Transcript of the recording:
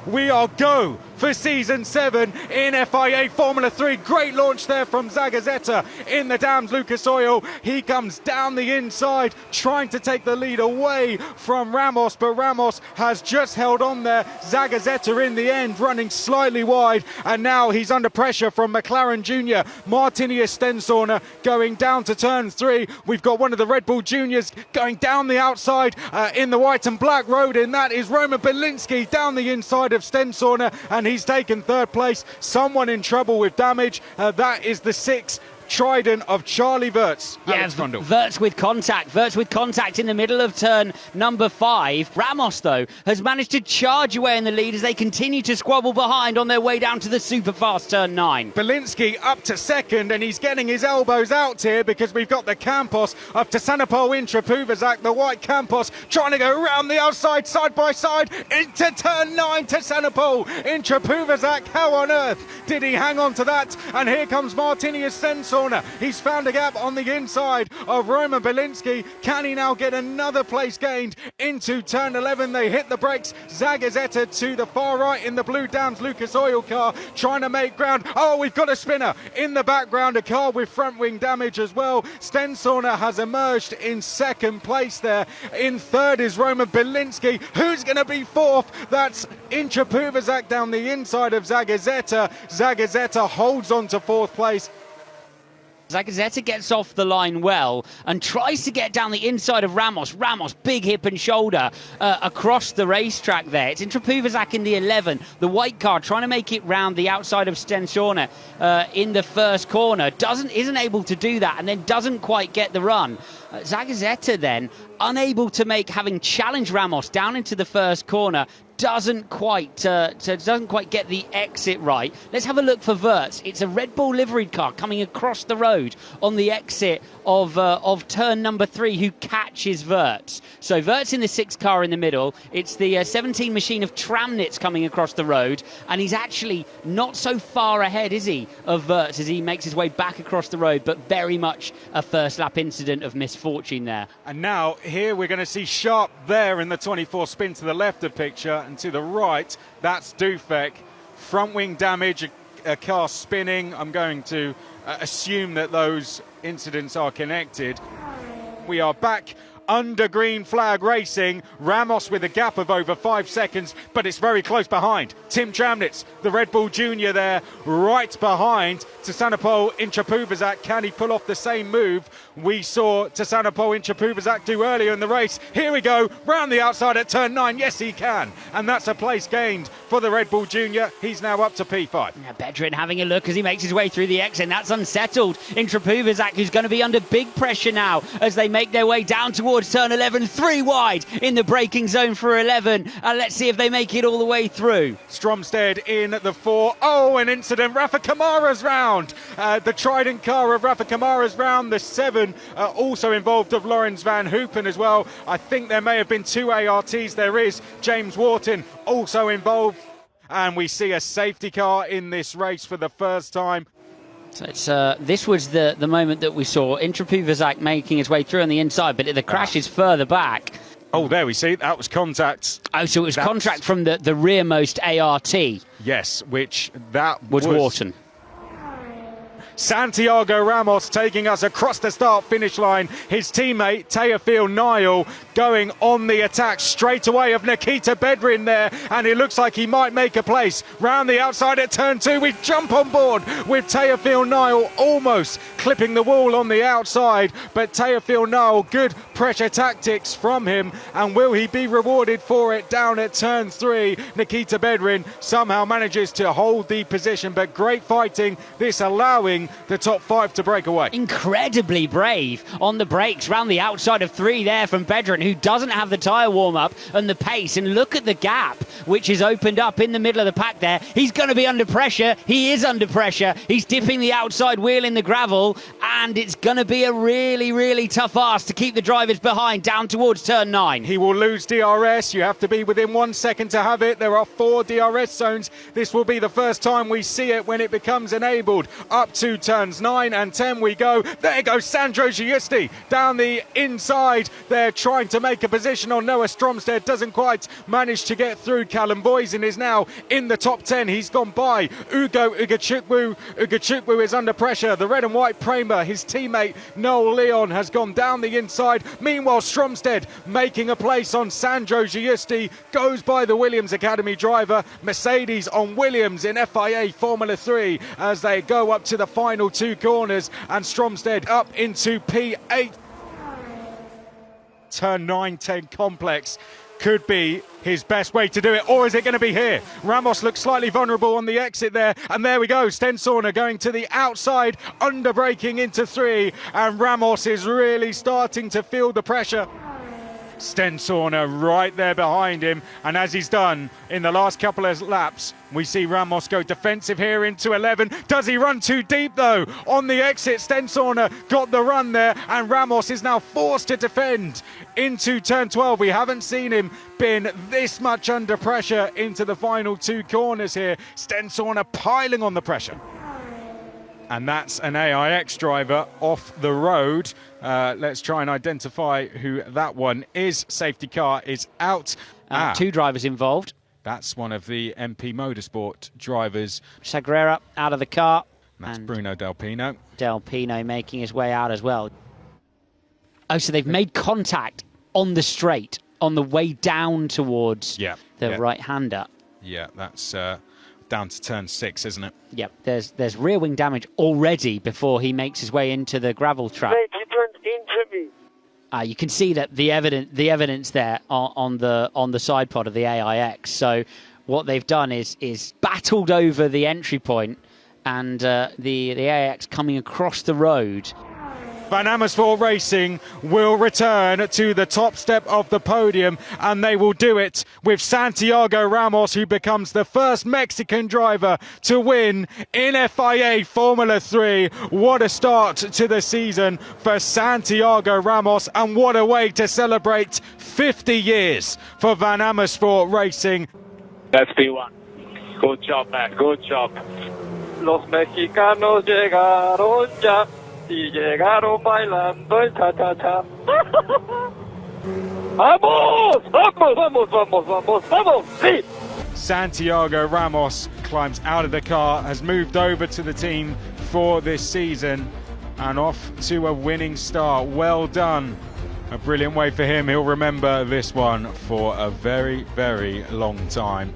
we are go for Season 7 in FIA Formula 3. Great launch there from Zagazzetta in the Dams Lucas Oil. He comes down the inside, trying to take the lead away from Ramos, but Ramos has just held on there. Zagazzetta in the end, running slightly wide, and now he's under pressure from McLaren Junior. Martinius Stensorner going down to turn 3. We've got one of the Red Bull Juniors going down the outside in the white and black road, and that is Roman Belinsky down the inside of Stensorner, and he's taken third place. Someone in trouble with damage. That is the 6 Trident of Charlie Wirtz. Yeah, Wirtz with contact in the middle of turn number 5. Ramos, though, has managed to charge away in the lead as they continue to squabble behind on their way down to the super fast turn 9. Belinsky up to second, and he's getting his elbows out here because we've got the Campos of Tassanapol Intrapuvazak, the white Campos, trying to go around the outside, side by side, into turn 9. Tassanapol Intrapuvazak, how on earth did he hang on to that? And here comes Martinius Stensorner. He's found a gap on the inside of Roman Belinsky. Can he now get another place gained into turn 11? They hit the brakes. Zagazzetta to the far right in the blue Dams Lucas Oil car, trying to make ground. Oh, we've got a spinner in the background, a car with front wing damage as well. Stensorner has emerged in second place there. In third is Roman Belinsky. Who's going to be fourth? That's Intrapuvazak down the inside of Zagazzetta. Zagazzetta holds on to fourth place. Zagazzetta gets off the line well and tries to get down the inside of Ramos. Ramos, big hip and shoulder across the racetrack there. It's Intrapuvazak in the 11. The white car trying to make it round the outside of Stensorner in the first corner. Isn't able to do that and then doesn't quite get the run. Zagazzetta then, unable to having challenged Ramos down into the first corner, doesn't quite get the exit right. Let's have a look for Wirtz. It's a Red Bull liveried car coming across the road on the exit of turn number 3 who catches Wirtz. So Wirtz in the 6 car in the middle. It's the 17 machine of Tramnitz coming across the road, and he's actually not so far ahead, is he, of Wirtz as he makes his way back across the road, but very much a first lap incident of misfortune there. And now here we're going to see Sharp there in the 24 spin to the left of picture, and to the right that's Dufek. Front wing damage, a car spinning. I'm going to assume that those incidents are connected. We are back under green flag racing. Ramos with a gap of over 5 seconds, but it's very close behind. Tim Tramnitz, the Red Bull Junior there, right behind Tassanapol Intrapuvazak. Can he pull off the same move we saw Tassanapol Intrapuvazak do earlier in the race? Here we go, round the outside at turn 9. Yes, he can. And that's a place gained for the Red Bull Junior. He's now up to P5. Yeah, Bedrin having a look as he makes his way through the exit. That's unsettled Intrapuvazak, who's going to be under big pressure now as they make their way down towards turn 11, 3 wide in the braking zone for 11, and let's see if they make it all the way through. Stromstead in the 4. Oh, an incident. Rafa Kamara's round. The Trident car of Rafa Kamara's round. The 7 also involved of Lawrence Van Hoopen as well. I think there may have been 2 ARTs. There is James Wharton also involved, and we see a safety car in this race for the first time. So it's, this was the moment that we saw Intrapuvazak making his way through on the inside, but the crash is further back. Oh, there we see. That was contact. Oh, so it was contact from the rearmost ART. Yes, which that was Wharton. Santiago Ramos taking us across the start-finish line. His teammate, Teofil Niall, going on the attack straight away of Nikita Bedrin there, and it looks like he might make a place. Round the outside at turn 2, we jump on board with Teofil Niall, almost clipping the wall on the outside, but Teofil Niall, good pressure tactics from him, and will he be rewarded for it down at turn 3? Nikita Bedrin somehow manages to hold the position, but great fighting, this allowing the top 5 to break away. Incredibly brave on the brakes round the outside of 3 there from Bedrin, who doesn't have the tyre warm-up and the pace, and look at the gap which is opened up in the middle of the pack there. He's going to be under pressure. He is under pressure. He's dipping the outside wheel in the gravel, and it's going to be a really tough ask to keep the drivers behind down towards turn 9. He will lose DRS. You have to be within 1 second to have it. There are 4 DRS zones. This will be the first time we see it when it becomes enabled. Up to turns 9 and 10 we go. There goes Sandro Giusti down the inside. They're trying to make a position on Noah Stromstead. Doesn't quite manage to get through. Callum Boysen is now in the top 10. He's gone by Ugo Ugachukwu. Ugachukwu is under pressure. The red and white Prema, his teammate Noel Leon, has gone down the inside. Meanwhile, Stromstead making a place on Sandro Giusti, goes by the Williams Academy driver. Mercedes on Williams in FIA Formula 3 as they go up to the final 2 corners, and Stromstead up into P8. Turn 9-10 complex could be his best way to do it, or is it going to be here? Ramos looks slightly vulnerable on the exit there, and there we go. Stensorner going to the outside, under braking into 3, and Ramos is really starting to feel the pressure. Stensorner right there behind him, and as he's done in the last couple of laps, we see Ramos go defensive here into 11. Does he run too deep though? On the exit, Stensorner got the run there, and Ramos is now forced to defend into turn 12. We haven't seen him been this much under pressure into the final 2 corners here. Stensorner piling on the pressure. And that's an AIX driver off the road. Let's try and identify who that one is. Safety car is out. 2 drivers involved. That's one of the MP Motorsport drivers. Sagrera out of the car. That's Bruno Del Pino. Del Pino making his way out as well. Oh, so they've made contact on the straight on the way down towards the right-hander. Yeah, that's down to turn 6, isn't it? Yep, there's rear wing damage already before he makes his way into the gravel trap. You can see that the evidence there on the side pod of the AIX. So what they've done is battled over the entry point, and the AIX coming across the road. Van Amersfoort Racing will return to the top step of the podium, and they will do it with Santiago Ramos, who becomes the first Mexican driver to win in FIA Formula 3. What a start to the season for Santiago Ramos, and what a way to celebrate 50 years for Van Amersfoort Racing. That's P1. Good job, man. Good job. Los mexicanos llegaron ya. Y llegaron bailando el cha-cha-cha. ¡Vamos! ¡Vamos, vamos, vamos, vamos, vamos! Sí! Santiago Ramos climbs out of the car, has moved over to the team for this season, and off to a winning start. Well done. A brilliant way for him. He'll remember this one for a very long time.